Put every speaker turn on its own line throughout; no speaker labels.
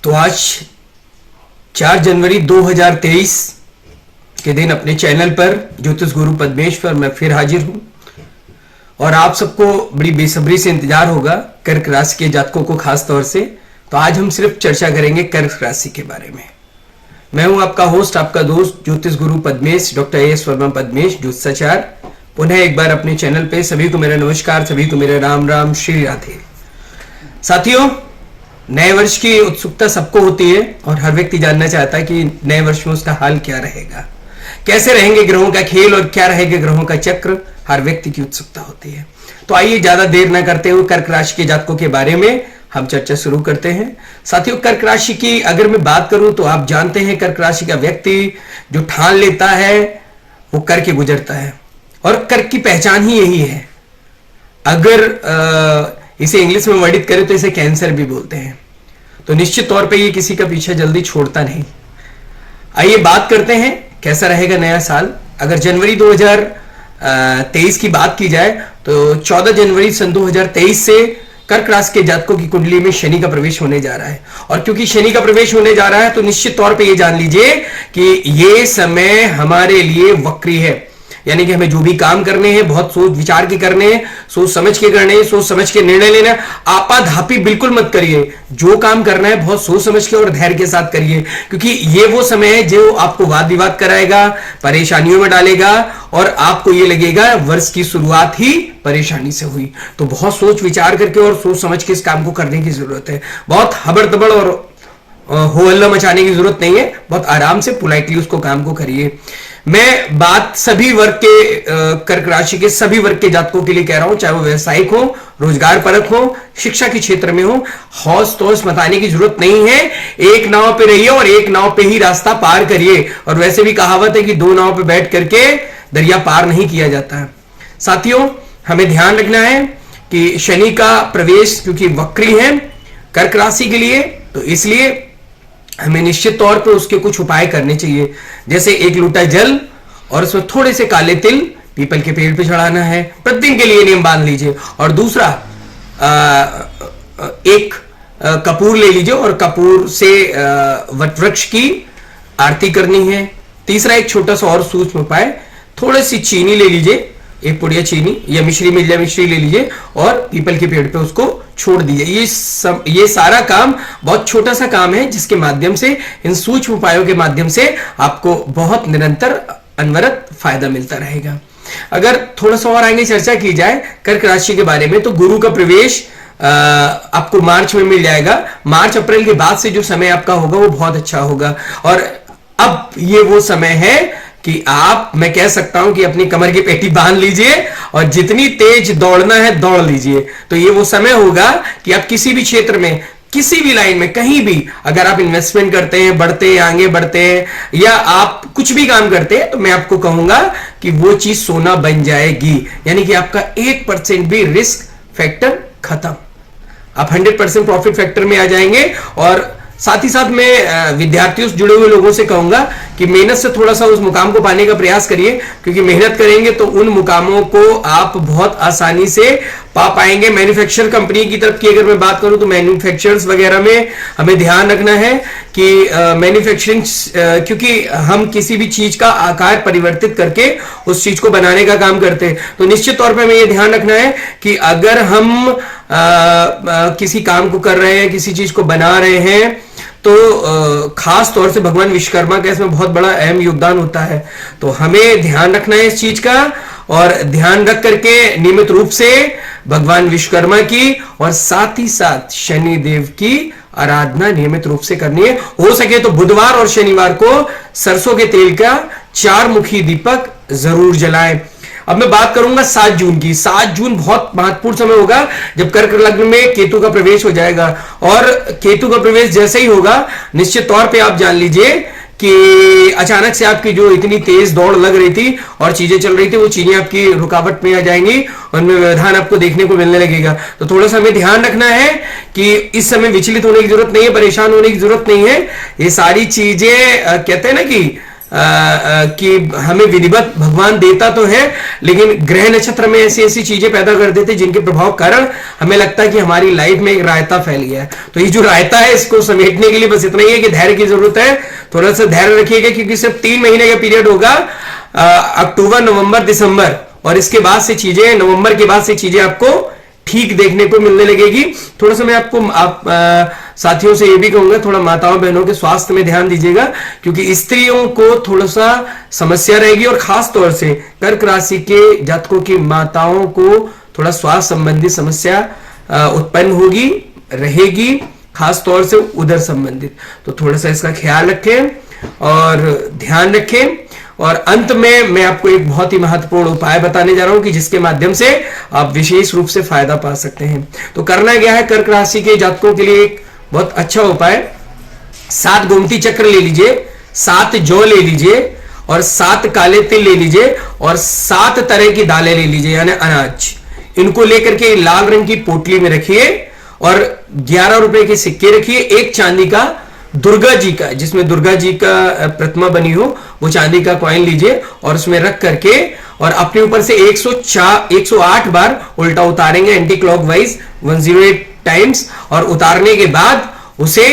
तो आज 4 जनवरी 2023 के दिन अपने चैनल पर ज्योतिष गुरु पद्मेश पर मैं फिर हाजिर हूं और आप सबको बड़ी बेसब्री से इंतजार होगा कर्क राशि के जातकों को खास तौर से। तो आज हम सिर्फ चर्चा करेंगे कर्क राशि के बारे में। मैं हूं आपका होस्ट, आपका दोस्त ज्योतिष गुरु पद्मेश, डॉक्टर एस वर्मा पद्मेश ज्योतिषाचार्य। पुनः एक बार अपने चैनल पे सभी को मेरा नमस्कार, सभी को मेरा राम राम, श्री राधे। साथियों, नए वर्ष की उत्सुकता सबको होती है और हर व्यक्ति जानना चाहता है कि नए वर्ष में उसका हाल क्या रहेगा, कैसे रहेंगे ग्रहों का खेल और क्या रहेगा ग्रहों का चक्र। हर व्यक्ति की उत्सुकता होती है। तो आइए ज्यादा देर न करते हुए कर्क राशि के जातकों के बारे में हम चर्चा शुरू करते हैं। साथियों, कर्क राशि की अगर मैं बात करूं तो आप जानते हैं कर्क राशि का व्यक्ति जो ठान लेता है वो करके गुजरता है और कर्क की पहचान ही यही है। अगर इसे इंग्लिश में वर्णित करें तो इसे कैंसर भी बोलते हैं। तो निश्चित तौर पे ये किसी का पीछा जल्दी छोड़ता नहीं। आइए बात करते हैं कैसा रहेगा नया साल। अगर जनवरी 2023 की बात की जाए तो 14 जनवरी सन 2023 से कर्क राशि के जातकों की कुंडली में शनि का प्रवेश होने जा रहा है। और क्योंकि शनि का प्रवेश होने जा रहा है तो निश्चित तौर पे ये जान लीजिए कि ये समय हमारे लिए वक्री है। यानी कि हमें जो भी काम करने हैं बहुत सोच विचार के करने हैं, सोच समझ के करने हैं, सोच समझ के निर्णय लेना है। आपाधापी बिल्कुल मत करिए। जो काम करना है बहुत सोच समझ के और धैर्य के साथ करिए, क्योंकि ये वो समय है जो आपको वाद विवाद कराएगा, परेशानियों में डालेगा और आपको ये लगेगा वर्ष की शुरुआत ही परेशानी से हुई। तो बहुत सोच विचार करके और सोच समझ के इस काम को करने की जरूरत है। बहुत हबड़ तबड़ और हो हल्ला मचाने की जरूरत नहीं है। बहुत आराम से पोलाइटली उसको काम को करिए। मैं बात सभी वर्ग के कर्क राशि के सभी वर्ग के जातकों के लिए कह रहा हूं, चाहे वो व्यवसायिक हो, रोजगार परक हो, शिक्षा के क्षेत्र में हो। हौस तौस मताने की जरूरत नहीं है। एक नाव पे रहिए और एक नाव पे ही रास्ता पार करिए। और वैसे भी कहावत है कि दो नाव पे बैठ करके दरिया पार नहीं किया जाता है। साथियों, हमें ध्यान रखना है कि शनि का प्रवेश क्योंकि वक्री है कर्क राशि के लिए, तो इसलिए हमें निश्चित तौर पर उसके कुछ उपाय करने चाहिए। जैसे एक लोटा जल और उसमें थोड़े से काले तिल पीपल के पेड़ पे चढ़ाना है। प्रतिदिन के लिए नियम बांध लीजिए। और दूसरा, एक कपूर ले लीजिए और कपूर से वट वृक्ष की आरती करनी है। तीसरा, एक छोटा सा और सूक्ष्म उपाय, थोड़ी सी चीनी ले लीजिए, एक पुड़िया चीनी या मिश्री मिल जाए मिश्री ले लीजिए और पीपल के पेड़ पे उसको छोड़ दीजिए। ये सारा काम बहुत छोटा सा काम है जिसके माध्यम से, इन सूक्ष्म उपायों के माध्यम से आपको बहुत निरंतर अनवरत फायदा मिलता रहेगा। अगर थोड़ा सा और आगे चर्चा की जाए कर्क राशि के बारे में तो गुरु का प्रवेश आपको मार्च में मिल जाएगा। मार्च अप्रैल के बाद से जो समय आपका होगा वो बहुत अच्छा होगा। और अब ये वो समय है कि आप, मैं कह सकता हूं कि अपनी कमर की पेटी बांध लीजिए और जितनी तेज दौड़ना है दौड़ लीजिए। तो ये वो समय होगा कि आप किसी भी क्षेत्र में, किसी भी लाइन में, कहीं भी अगर आप इन्वेस्टमेंट करते हैं, बढ़ते हैं, आगे बढ़ते हैं या आप कुछ भी काम करते हैं तो मैं आपको कहूंगा कि वो चीज सोना बन जाएगी। यानी कि आपका 1% भी रिस्क फैक्टर खत्म, आप 100% प्रॉफिट फैक्टर में आ जाएंगे। और साथ ही साथ मैं विद्यार्थियों से जुड़े हुए लोगों से कहूंगा कि मेहनत से थोड़ा सा उस मुकाम को पाने का प्रयास करिए, क्योंकि मेहनत करेंगे तो उन मुकामों को आप बहुत आसानी से पा पाएंगे। मैन्युफैक्चर कंपनी की तरफ की अगर मैं बात करूं तो मैन्युफैक्चरर्स वगैरह में हमें ध्यान रखना है कि मैन्युफैक्चरिंग, क्योंकि हम किसी भी चीज का आकार परिवर्तित करके उस चीज को बनाने का काम करते हैं। तो निश्चित तौर पर हमें यह ध्यान रखना है कि अगर हम किसी काम को कर रहे हैं, किसी चीज को बना रहे हैं तो खास तौर से भगवान विश्वकर्मा का इसमें बहुत बड़ा अहम योगदान होता है। तो हमें ध्यान रखना है इस चीज का और ध्यान रख करके नियमित रूप से भगवान विश्वकर्मा की और साथ ही साथ शनि देव की आराधना नियमित रूप से करनी है। हो सके तो बुधवार और शनिवार को सरसों के तेल का 4 मुखी दीपक जरूर जलाएं। अब मैं बात करूंगा 7 जून की। 7 जून बहुत महत्वपूर्ण समय होगा जब कर्क लग्न में केतु का प्रवेश हो जाएगा। और केतु का प्रवेश जैसे ही होगा निश्चित तौर पे आप जान लीजिए कि अचानक से आपकी जो इतनी तेज दौड़ लग रही थी और चीजें चल रही थी वो चीजें आपकी रुकावट में आ जाएंगी, उनमें व्यवधान आपको देखने को मिलने लगेगा। तो थोड़ा सा हमें ध्यान रखना है कि इस समय विचलित होने की जरूरत नहीं है, परेशान होने की जरूरत नहीं है। ये सारी चीजें कहते हैं ना कि कि हमें विधिवत भगवान देता तो है, लेकिन ग्रह नक्षत्र में ऐसी ऐसी चीजें पैदा कर देते जिनके प्रभाव कारण हमें लगता है कि हमारी लाइफ में एक रायता फैल गया है। तो ये जो रायता है इसको समेटने के लिए बस इतना ही है कि धैर्य की जरूरत है, थोड़ा सा धैर्य रखिएगा, क्योंकि सिर्फ 3 महीने का पीरियड होगा, अक्टूबर, नवंबर, दिसंबर, और इसके बाद से चीजें, नवंबर के बाद से चीजें आपको ठीक देखने को मिलने लगेगी। थोड़ा सा मैं आपको साथियों से ये भी कहूंगा, थोड़ा माताओं बहनों के स्वास्थ्य में ध्यान दीजिएगा, क्योंकि स्त्रियों को थोड़ा सा समस्या रहेगी, और खास तौर से कर्क राशि के जातकों की माताओं को थोड़ा स्वास्थ्य संबंधी समस्या उत्पन्न होगी, रहेगी, खास तौर से उदर संबंधित। तो थोड़ा सा इसका ख्याल रखें और ध्यान रखें। और अंत में मैं आपको एक बहुत ही महत्वपूर्ण उपाय बताने जा रहा हूं कि जिसके माध्यम से आप विशेष रूप से फायदा पा सकते हैं। तो करना क्या है, कर्क राशि के जातकों के लिए एक बहुत अच्छा उपाय, 7 गोमती चक्र ले लीजिए, 7 जौ ले लीजिए, और 7 काले तिल ले लीजिए, और 7 तरह की दालें ले लीजिए, यानी अनाज। इनको लेकर के लाल रंग की पोटली में रखिए, और 11 रुपए के सिक्के रखिए, एक चांदी का दुर्गा जी का, जिसमें दुर्गा जी का प्रतिमा बनी हो, वो चांदी का कॉइन लीजिए, और उसमें रख करके और अपने ऊपर से 108 बार उल्टा उतारेंगे एंटी क्लॉकवाइज 108 टाइम्स। और उतारने के बाद उसे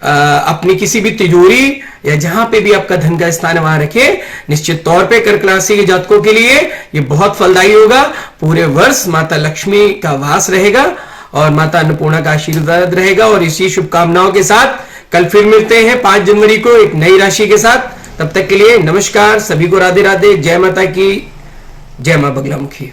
अपनी किसी भी तिजोरी या जहां पे भी आपका धन का स्थान है वहां रखें। निश्चित तौर पे कर्क राशि के जातकों के लिए ये बहुत फलदायी होगा। पूरे वर्ष माता लक्ष्मी का वास रहेगा और माता अन्नपूर्णा का आशीर्वाद रहेगा। और इसी शुभकामनाओं के साथ कल फिर मिलते हैं 5 जनवरी को एक नई राशि के साथ। तब तक के लिए नमस्कार, सभी को राधे राधे, जय माता की, जय मां बगलामुखी।